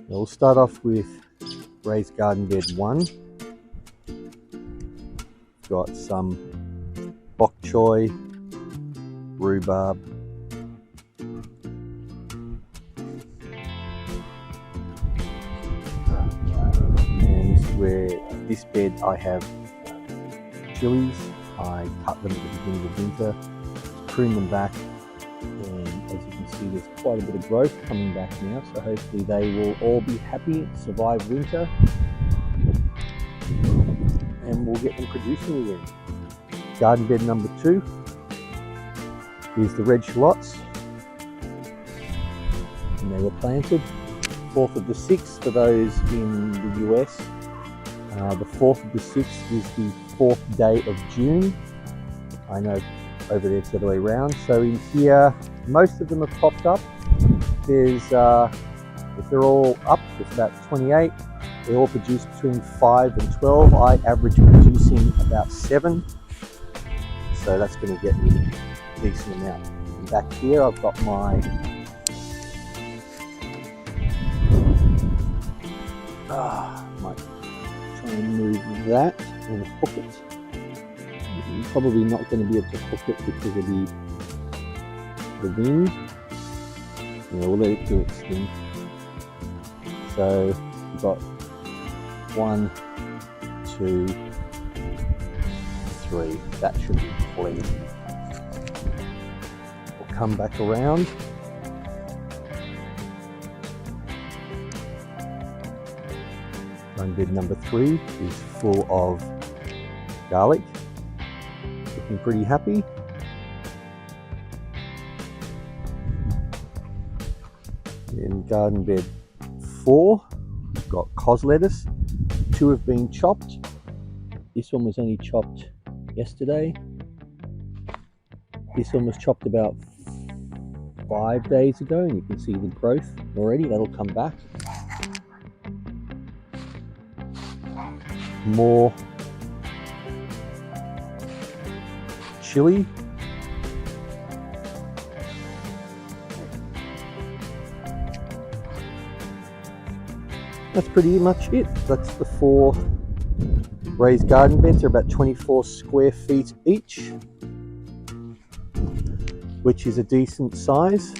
We'll start off with raised garden bed 1. Got some Bok Choi, Rhubarb, and this is where this bed I have chilies. I cut them at the beginning of winter, prune them back, and as you can see there's quite a bit of growth coming back now, so hopefully they will all be happy, survive winter, and we'll get them producing again. Garden bed number 2 is the Red Shallots, and they were planted 4th of the 6th for those in the US. The 4th of the 6th is the 4th day of June. I know over there it's the other way around. So in here, most of them have popped up. There's, if they're all up, it's about 28. They all produce between 5 and 12. I average producing about 7. So that's going to get me a decent amount. And back here I've got my might try and move that and hook it. I'm probably not going to be able to hook it because of the wind. Yeah, we'll let it do its thing. So we've got 1, 2, 3. That should be plenty. We'll come back around. Garden bed number 3 is full of garlic. Looking pretty happy. In garden bed 4, we've got Cos Lettuce. 2 have been chopped. This one was only chopped yesterday. This one was chopped about 5 days ago, and you can see the growth already. That'll come back. More chili. That's pretty much it. That's the 4 raised garden beds. They're about 24 square feet each, which is a decent size.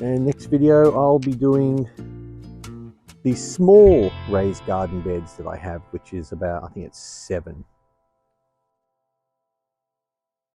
And next video I'll be doing the small raised garden beds that I have, which is about, I think it's 7.